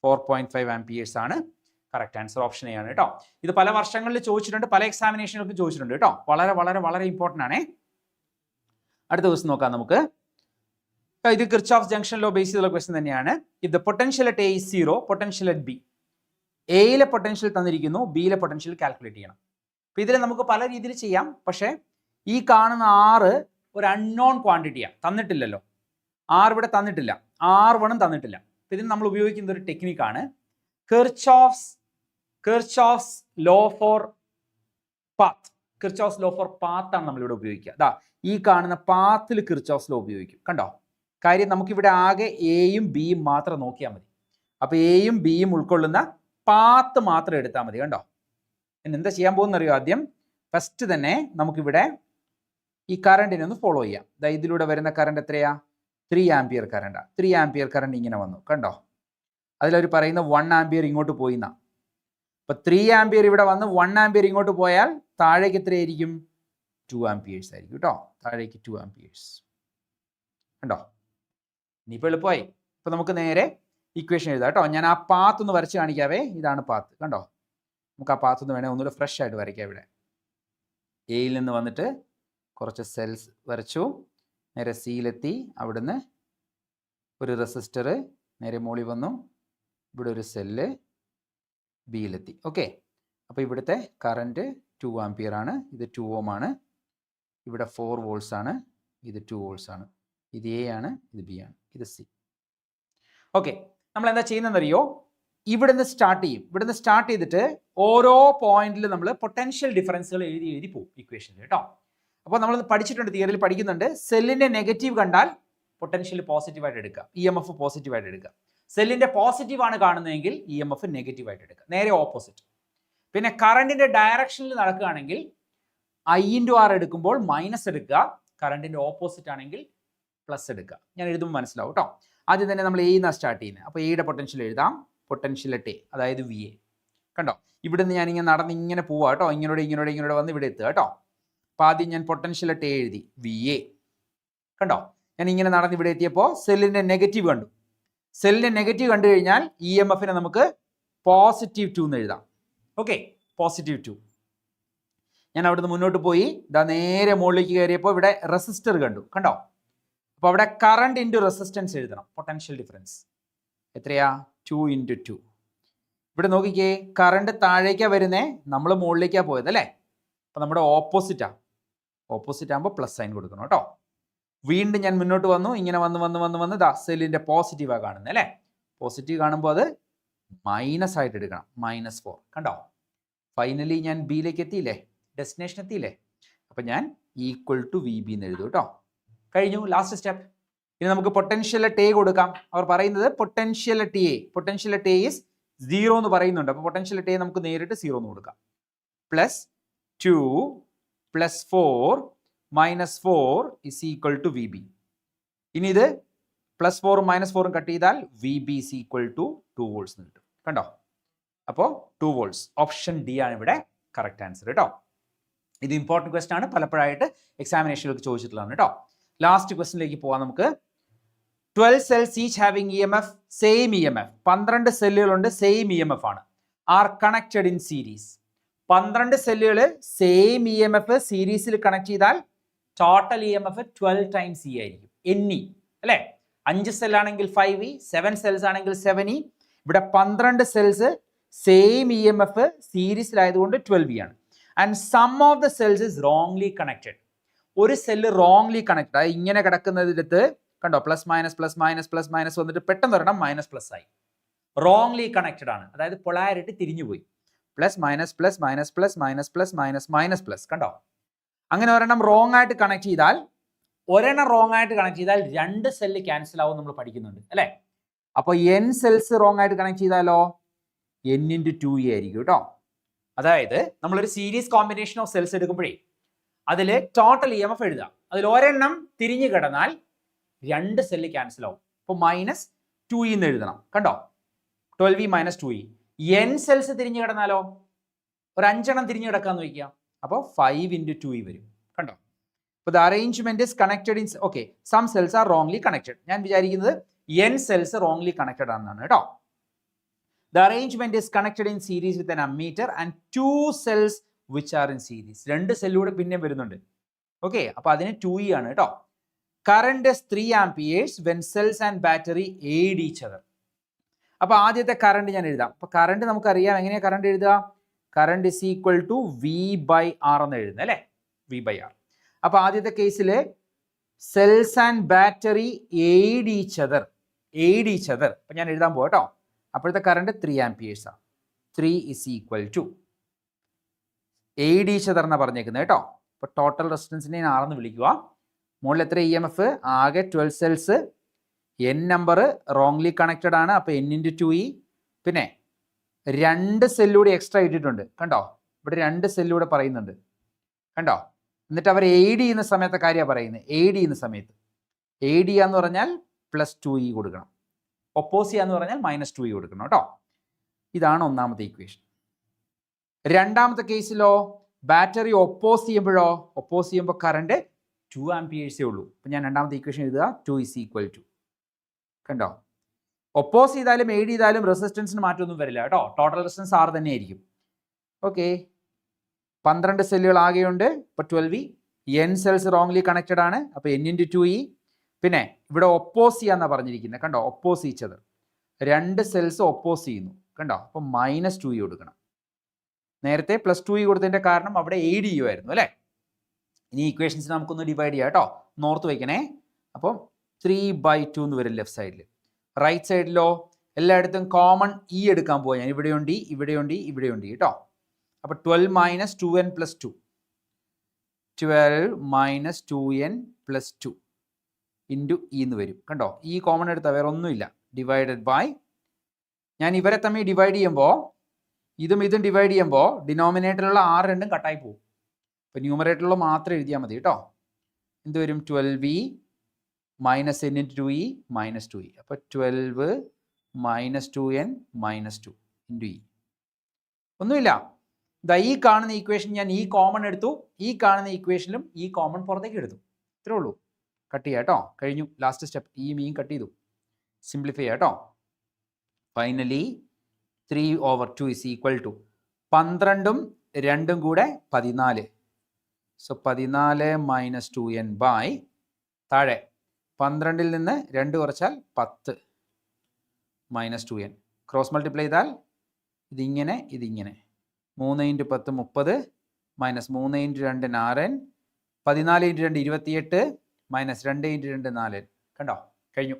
4.5 ആംപിയേഴ്സ് ആണ് കറക്റ്റ് ആൻസർ. ഓപ്ഷൻ എ ആണ് കേട്ടോ. ഇത് പല വർഷങ്ങളിൽ ചോദിച്ചിട്ടുണ്ട്, പല എക്സാമിനേഷനുകൾക്കും ചോദിച്ചിട്ടുണ്ട് കേട്ടോ. വളരെ വളരെ വളരെ ഇമ്പോർട്ടൻ്റ് ആണേ. അടുത്ത ദിവസം നോക്കാം നമുക്ക്. ഇത് കിർച്ചോഫ് ജംഗ്ഷൻ ലോ ബേസ് ചെയ്തുള്ള ക്വസ്റ്റൻ തന്നെയാണ്. If the potential at A is 0, potential at B. എയിലെ പൊട്ടൻഷ്യൽ തന്നിരിക്കുന്നു, ബിയിലെ പൊട്ടൻഷ്യൽ കാൽക്കുലേറ്റ് ചെയ്യണം. അപ്പോൾ ഇതിൽ നമുക്ക് പല രീതിയിൽ ചെയ്യാം. പക്ഷേ ഈ കാണുന്ന R ഒരു അൺനോൺ ക്വാണ്ടിറ്റിയാണ്, തന്നിട്ടില്ലല്ലോ. R ഇവിടെ തന്നിട്ടില്ല, R1 തന്നിട്ടില്ല. അപ്പോൾ ഇതിന് നമ്മൾ ഉപയോഗിക്കുന്ന ഒരു ടെക്നിക്കാണ് Kirchhoff's law for path. Kirchhoff's law for path ആണ് നമ്മളിവിടെ ഉപയോഗിക്കുക. അതാ ഈ കാണുന്ന പാത്തിൽ കിർച്ചോഫ്സ് ലോ ഉപയോഗിക്കും. കണ്ടോ? കാര്യം നമുക്കിവിടെ ആകെ എയും ബിയും മാത്രം നോക്കിയാൽ മതി. അപ്പോൾ എയും ബിയും ഉൾക്കൊള്ളുന്ന പാത്ത് മാത്രം എടുത്താൽ മതി. കണ്ടോ? എന്താ ചെയ്യാൻ പോകുന്നറിയോ? ആദ്യം ഫസ്റ്റ് തന്നെ നമുക്കിവിടെ ഈ കറണ്ടിനെ ഒന്ന് ഫോളോ ചെയ്യാം. ഇതിലൂടെ വരുന്ന കറണ്ട് എത്രയാ? 3 ആംപിയർ കറണ്ടാണ്. 3 ആംപിയർ കറണ്ട് ഇങ്ങനെ വന്നു. കണ്ടോ? അതിലവർ പറയുന്ന 1 ആംപിയർ ഇങ്ങോട്ട് പോയി എന്നാ. അപ്പോൾ 3 ആംപിയർ ഇവിടെ വന്ന് 1 ആംപിയർ ഇങ്ങോട്ട് പോയാൽ താഴേക്ക് എത്രയായിരിക്കും? 2 ആംപിയേഴ്സ് ആയിരിക്കും കേട്ടോ. താഴേക്ക് 2 ആംപിയേഴ്സ്. കണ്ടോ? ഇനിയിപ്പോൾ എളുപ്പമായി. ഇപ്പോൾ നമുക്ക് നേരെ ഇക്വേഷൻ എഴുതാം കേട്ടോ. ഞാൻ ആ പാത്ത് ഒന്ന് വരച്ച് കാണിക്കാവേ. ഇതാണ് പാത്ത്. കണ്ടോ? നമുക്ക് ആ പാത്ത് ഒന്ന് വേണേൽ ഒന്നുകൂടെ ഫ്രഷ് ആയിട്ട് വരയ്ക്കാം. ഇവിടെ എയിൽ നിന്ന് വന്നിട്ട് കുറച്ച് സെൽസ് വരച്ചു, നേരെ സിയിലെത്തി, അവിടുന്ന് ഒരു റെസിസ്റ്റർ നേരെ മോളിൽ വന്നു, ഇവിടെ ഒരു സെല്ല് ബിയിലെത്തി. ഓക്കെ, അപ്പോൾ ഇവിടുത്തെ കറണ്ട് 2 ആംപിയർ ആണ്. ഇത് 2 ഓം ആണ്. ഇവിടെ 4 വോൾട്ട്സ് ആണ്. ഇത് 2 വോൾട്ട്സ് ആണ്. ഇത് എ ആണ്, ഇത് ബി ആണ്, ഇത് സി. ഓക്കെ, നമ്മൾ എന്താ ചെയ്യുന്നതെന്നറിയോ? ഇവിടുന്ന് സ്റ്റാർട്ട് ചെയ്യും. ഇവിടുന്ന് സ്റ്റാർട്ട് ചെയ്തിട്ട് ഓരോ പോയിന്റിൽ നമ്മൾ പൊട്ടൻഷ്യൽ ഡിഫറൻസുകൾ എഴുതി പോകും ഇക്വേഷനിൽ കേട്ടോ. അപ്പോൾ നമ്മൾ പഠിച്ചിട്ടുണ്ട്, തിയറിയിൽ പഠിക്കുന്നുണ്ട്. സെല്ലിന്റെ നെഗറ്റീവ് കണ്ടാൽ പൊട്ടൻഷ്യൽ പോസിറ്റീവായിട്ട് എടുക്കുക, EMF പോസിറ്റീവായിട്ട് എടുക്കുക. സെല്ലിന്റെ പോസിറ്റീവ് ആണ് കാണുന്നതെങ്കിൽ EMF നെഗറ്റീവായിട്ട് എടുക്കുക, നേരെ ഓപ്പോസിറ്റ്. പിന്നെ കറണ്ടിന്റെ ഡയറക്ഷനിൽ നടക്കുകയാണെങ്കിൽ I/R എടുക്കുമ്പോൾ മൈനസ് എടുക്കുക, കറണ്ടിന്റെ ഓപ്പോസിറ്റ് ആണെങ്കിൽ പ്ലസ് എടുക്കുക. ഞാൻ എഴുതുമ്പോൾ മനസ്സിലാവും കേട്ടോ. ആദ്യം തന്നെ നമ്മൾ എയിൽ നിന്നാണ് സ്റ്റാർട്ട് ചെയ്യുന്നത്. അപ്പോൾ എയുടെ പൊട്ടൻഷ്യൽ എഴുതാം. പൊട്ടൻഷ്യൽ അറ്റ് എ, അതായത് VA. കണ്ടോ? ഇവിടുന്ന് ഞാൻ ഇങ്ങനെ നടന്ന് ഇങ്ങനെ പോവാം കേട്ടോ. ഇങ്ങോട്ട് വന്ന് ഇവിടെ എത്തുക കേട്ടോ. അപ്പോൾ ആദ്യം ഞാൻ പൊട്ടൻഷ്യൽ അറ്റ് എ എഴുതി, VA. കണ്ടോ? ഞാൻ ഇങ്ങനെ നടന്ന് ഇവിടെ എത്തിയപ്പോൾ സെല്ലിൻ്റെ നെഗറ്റീവ് കണ്ടു. സെല്ലിൻ്റെ നെഗറ്റീവ് കണ്ടു കഴിഞ്ഞാൽ EMFനെ നമുക്ക് +2 എന്ന് എഴുതാം. ഓക്കെ, +2. ഞാൻ അവിടുന്ന് മുന്നോട്ട് പോയി, ഇതാ നേരെ മുകളിലേക്ക് കയറിയപ്പോൾ ഇവിടെ റെസിസ്റ്റർ കണ്ടു. കണ്ടോ? അപ്പോൾ അവിടെ കറണ്ട് ഇൻറ്റു റെസിസ്റ്റൻസ് എഴുതണം. പൊട്ടൻഷ്യൽ ഡിഫറൻസ് എത്രയാ? 2 × 2. ഇവിടെ നോക്കിക്കേ, കറണ്ട് താഴേക്കാണ് വരുന്നേ, നമ്മൾ മുകളിലേക്കാണ് പോയത് അല്ലേ. അപ്പം നമ്മുടെ ഓപ്പോസിറ്റ് ആകുമ്പോൾ പ്ലസ് സൈൻ കൊടുക്കണം കേട്ടോ. വീണ്ടും ഞാൻ മുന്നോട്ട് വന്നു, ഇങ്ങനെ വന്ന് സെല്ലിൻ്റെ പോസിറ്റീവാണ് കാണുന്നത് അല്ലേ. പോസിറ്റീവ് കാണുമ്പോൾ അത് മൈനസ് ആയിട്ട് എടുക്കണം, -4 കണ്ടോ. ഫൈനലി ഞാൻ ബിയിലേക്ക് എത്തിയില്ലേ, ഡെസ്റ്റിനേഷൻ എത്തിയില്ലേ. അപ്പം ഞാൻ ഈക്വൽ ടു VB എന്ന് എഴുതും കേട്ടോ. കഴിഞ്ഞു, ലാസ്റ്റ് സ്റ്റെപ്പ്. ഇനി നമുക്ക് പൊട്ടൻഷ്യലിറ്റി A കൊടുക്കാം. അവർ പറയുന്നത് പൊട്ടൻഷ്യലിറ്റി A ഈസ് 0 എന്ന് പറയുന്നുണ്ട്. അപ്പോൾ പൊട്ടൻഷ്യലിറ്റി A നമുക്ക് നേരിട്ട് 0 എന്ന് കൊടുക്കാം. +2 + 4 -4 is equal to VB. ഇനി ഇത് +4 -4 കട്ട് ചെയ്താൽ VB is equal to 2 volts എന്ന് കിട്ടും കണ്ടോ. അപ്പോൾ 2 volts, ഓപ്ഷൻ ഡി ആണ് ഇവിടെ കറക്റ്റ് ആൻസർ കേട്ടോ. ഇത് ഇമ്പോർട്ടൻറ്റ് ക്വസ്റ്റൻ ആണ്, പലപ്പോഴായിട്ട് എക്സാമിനേഷനിലേക്ക് ചോദിച്ചിട്ടുള്ളതാണ് കേട്ടോ. ലാസ്റ്റ് ക്വസ്റ്റനിലേക്ക് പോകാം നമുക്ക്. 12 cells each having EMF, same EMF. 12 സെല്ലുകളുണ്ട്, സെയിം EMF ആണ്. Are connected in series. 12 സെല്ലുകൾ സെയിം EMF സീരീസിൽ കണക്ട് ചെയ്താൽ ടോട്ടൽ EMF 12 ടൈംസ് E ആയിരിക്കും. NE അല്ലേ. 5 സെല്ലാണെങ്കിൽ 5E, 7 സെൽസ് ആണെങ്കിൽ 7E. ഇവിടെ 12 സെൽസ് സെയിം EMF സീരീസിലായതുകൊണ്ട് 12E ആണ്. And some of the cells is wrongly connected. ഒരു സെല്ല് റോങ്ലി കണക്റ്റഡ് ആയി ഇങ്ങനെ കിടക്കുന്നതിനകത്ത് കണ്ടോ, +- വന്നിട്ട് പെട്ടെന്ന് ഒരെണ്ണം -+ ആയി. റോങ്ലി കണക്റ്റഡ് ആണ്, അതായത് പൊളാരിറ്റി തിരിഞ്ഞുപോയി. +- കണ്ടോ. അങ്ങനെ ഒരെണ്ണം റോങ് ആയിട്ട് കണക്ട് ചെയ്താൽ, രണ്ട് സെല്ല് ക്യാൻസൽ ആവും നമ്മൾ പഠിക്കുന്നുണ്ട് അല്ലേ. അപ്പോൾ n സെൽസ് റോങ് ആയിട്ട് കണക്ട് ചെയ്താലോ n × 2e ആയിരിക്കും കേട്ടോ. അതായത് നമ്മളൊരു സീരീസ് കോമ്പിനേഷൻ ഓഫ് സെൽസ് എടുക്കുമ്പോഴേ അതിൽ ടോട്ടൽ EMF എഴുതാം. അതിൽ ഒരെണ്ണം തിരിഞ്ഞു കിടന്നാൽ രണ്ട് സെല്ല് ക്യാൻസൽ ആവും. അപ്പോൾ -2e എന്ന് എഴുതണം കണ്ടോ. 12e - 2e. n സെൽസ് തിരിഞ്ഞു കിടന്നാലോ, ഒരു 5 എണ്ണം തിരിഞ്ഞു കിടക്കാന്ന് വയ്ക്കുക. അപ്പോൾ 5 × 2e വരും കണ്ടോ. അപ്പോൾ the arrangement is connected in okay, some cells are wrongly connected. ഞാൻ വിചാരിക്കുന്നത് n സെൽസ് റോങ്ലി കണക്റ്റഡ് ആണെന്നാണ് കേട്ടോ. The arrangement is connected in series with an ammeter and 2 cells which are in series. രണ്ട് സെല്ലൂടെ പിന്നെ വരുന്നുണ്ട്. ഓക്കെ, അപ്പോൾ അതിന് 2e ആണ് കേട്ടോ. Current is 3 amperes when cells and battery aid each other. അപ്പോൾ ആദ്യത്തെ കറണ്ട് ഞാൻ എഴുതാം. അപ്പോൾ കറണ്ട് നമുക്കറിയാം, എങ്ങനെയാണ് കറണ്ട് എഴുതുക. Current is equal to V/R എന്ന് എഴുതുന്നത് അല്ലേ, V/R. അപ്പോൾ ആദ്യത്തെ കേസിൽ cells and battery aid each other. അപ്പോൾ ഞാൻ എഴുതാൻ പോകാം കേട്ടോ. അപ്പോഴത്തെ കറണ്ട് 3 amperes ആണ്. 3 is equal to aid each other എന്നാണ് പറഞ്ഞേക്കുന്നത് കേട്ടോ. അപ്പോൾ ടോട്ടൽ റെസിസ്റ്റൻസിനെ ഞാൻ ആണെന്ന് വിളിക്കുക. മുകളിൽ എത്ര EMF, ആകെ 12 cells, n number wrongly connected ആണ്, അപ്പോൾ n × 2e. പിന്നെ 2 സെല്ലൂടെ എക്സ്ട്രാ ഇട്ടിട്ടുണ്ട് കണ്ടോ. ഇവിടെ 2 സെല്ലൂടെ പറയുന്നുണ്ട് കണ്ടോ. എന്നിട്ട് അവർ എയ്ഡ് ചെയ്യുന്ന സമയത്തെ കാര്യമാണ് പറയുന്നത്. എയ്ഡ് ചെയ്യുന്ന സമയത്ത് എയ്ഡ് ചെയ്യുക എന്ന് പറഞ്ഞാൽ +2e കൊടുക്കണം, ഒപ്പോസ് ചെയ്യുക എന്ന് പറഞ്ഞാൽ -2e കൊടുക്കണം കേട്ടോ. ഇതാണ് ഒന്നാമത്തെ ഇക്വേഷൻ. രണ്ടാമത്തെ കേസിലോ ബാറ്ററി ഒപ്പോസ് ചെയ്യുമ്പോൾ കറണ്ട് 2 amperes ഉള്ളൂ. അപ്പം ഞാൻ രണ്ടാമത്തെ ഇക്വേഷൻ എഴുതുക. 2 is equal to കണ്ടോ. ഒപ്പോസ് ചെയ്താലും എയ്ഡ് ചെയ്താലും റെസിസ്റ്റൻസിന് മാറ്റമൊന്നും വരില്ല കേട്ടോ. ടോട്ടൽ റെസിസ്റ്റൻസ് R തന്നെ ആയിരിക്കും. ഓക്കെ, 12 സെല്ലുകൾ ആകെയുണ്ട്. ഇപ്പോൾ 12e. n cells wrongly connected ആണ്, അപ്പോൾ n × 2e. പിന്നെ ഇവിടെ ഒപ്പോസ് ചെയ്യാന്നാണ് പറഞ്ഞിരിക്കുന്നത് കണ്ടോ, ഒപ്പോസ് ചെയ്യിച്ചത്. 2 സെൽസ് ഒപ്പോസ് ചെയ്യുന്നു കണ്ടോ. അപ്പോൾ -2e കൊടുക്കണം. നേരത്തെ +2e കൊടുത്തതിൻ്റെ കാരണം അവിടെ എയ്ഡ് ചെയ്യുമായിരുന്നു അല്ലേ. ഇനി ഇക്വേഷൻസ് നമുക്കൊന്ന് ഡിവൈഡ് ചെയ്യാം കേട്ടോ, നോർത്ത് വയ്ക്കണേ. അപ്പം 3/2 എന്ന് വരും ലെഫ്റ്റ് സൈഡിൽ. റൈറ്റ് സൈഡിലോ എല്ലായിടത്തും കോമൺ E എടുക്കാൻ പോവാം ഞാൻ. ഇവിടെയുണ്ട്, ഇവിടെയുണ്ട് കേട്ടോ. അപ്പോൾ 12 - 2n + 2 12 - 2n + 2 × E എന്ന് വരും കണ്ടോ. ഈ കോമൺ എടുത്താൽ വേറെ ഒന്നുമില്ല. ഡിവൈഡഡ് ബൈ, ഞാൻ ഇവരെ തമ്മിൽ ഡിവൈഡ് ചെയ്യുമ്പോൾ ഇതും ഡിവൈഡ് ചെയ്യുമ്പോൾ ഡിനോമിനേറ്ററിലുള്ള R രണ്ടും കട്ടായി പോകും. അപ്പോൾ ന്യൂമറേറ്ററിലുള്ള മാത്രം എഴുതിയാൽ മതി കേട്ടോ. എന്ത് വരും, 12e - n × 2e -2e. അപ്പോൾ 12 - 2n -2 × E. ഒന്നുമില്ല, ഇതാ ഈ കാണുന്ന ഇക്വേഷൻ ഞാൻ ഈ കോമൺ എടുത്തു, ഈ കാണുന്ന ഇക്വേഷനിലും ഈ കോമൺ പുറത്തേക്ക് എടുത്തു. ഇത്രേ ഉള്ളൂ. കട്ട് ചെയ്യാം കേട്ടോ. കഴിഞ്ഞു, ലാസ്റ്റ് സ്റ്റെപ്പ്. ഈ മീൻ കട്ട് ചെയ്തു, സിംപ്ലിഫൈ ചെയ്യാം കേട്ടോ. ഫൈനലി 3/2 is equal to 12ഉം 2ഉം കൂടെ 14. സോ 14 - 2n ബൈ താഴെ 12ൽ നിന്ന് 2 കുറച്ചാൽ 10 - 2n. ക്രോസ് മൾട്ടിപ്ലൈ ചെയ്താൽ ഇതിങ്ങനെ 3 × 10 30 മൈനസ് 3 × 2 9, 14 × 2 28 മൈനസ് 2 × 2 4. കണ്ടോ? കഴിഞ്ഞു.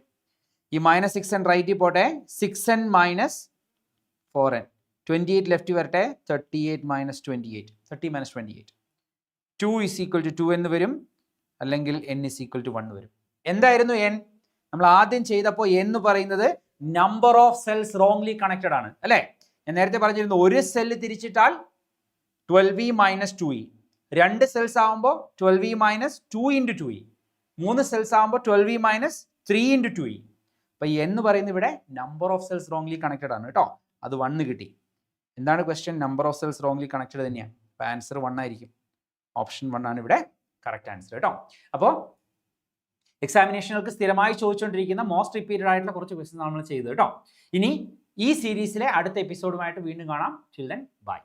ഈ -6n റൈറ്റിൽ പോട്ടെ. 6n minus 4n. 28 ലെഫ്റ്റ് വരട്ടെ. 38 minus 28. 30 minus 28. 2 is equal to 2 എന്ന് വരും, അല്ലെങ്കിൽ n ഈസ് ഈക്വൽ ടു 1 വരും. എന്തായിരുന്നു n? നമ്മൾ ആദ്യം ചെയ്തപ്പോൾ n എന്ന് പറയുന്നത് number of cells wrongly connected ആണ് അല്ലേ? ഞാൻ നേരത്തെ പറഞ്ഞിരുന്നു, ഒരു cell തിരിച്ചിട്ടാൽ 12e minus 2e. 2 cells ആകുമ്പോൾ 12e മൈനസ് 2 × 2e. 3 സെൽസ് ആകുമ്പോൾ 12e മൈനസ് 3 × 2e. അപ്പോൾ n എന്ന് പറയുന്നത് ഇവിടെ number of cells wrongly connected ആണ് കേട്ടോ. അത് 1 കിട്ടി. എന്താണ് question? Number of cells wrongly connected തന്നെയാണ്. അപ്പോൾ ആൻസർ 1 ആയിരിക്കും. ഓപ്ഷൻ 1 ആണ് ഇവിടെ കറക്റ്റ് ആൻസർ കേട്ടോ. അപ്പോൾ എക്സാമിനേഷനുകൾക്ക് സ്ഥിരമായി ചോദിച്ചുകൊണ്ടിരിക്കുന്ന മോസ്റ്റ് റിപ്പീറ്റഡ് ആയിട്ടുള്ള കുറച്ച് ക്വസ്റ്റ്യൻസ് നമ്മൾ ചെയ്തു കേട്ടോ. ഇനി ഈ സീരീസിലെ അടുത്ത എപ്പിസോഡുമായിട്ട് വീണ്ടും കാണാം. Till then bye.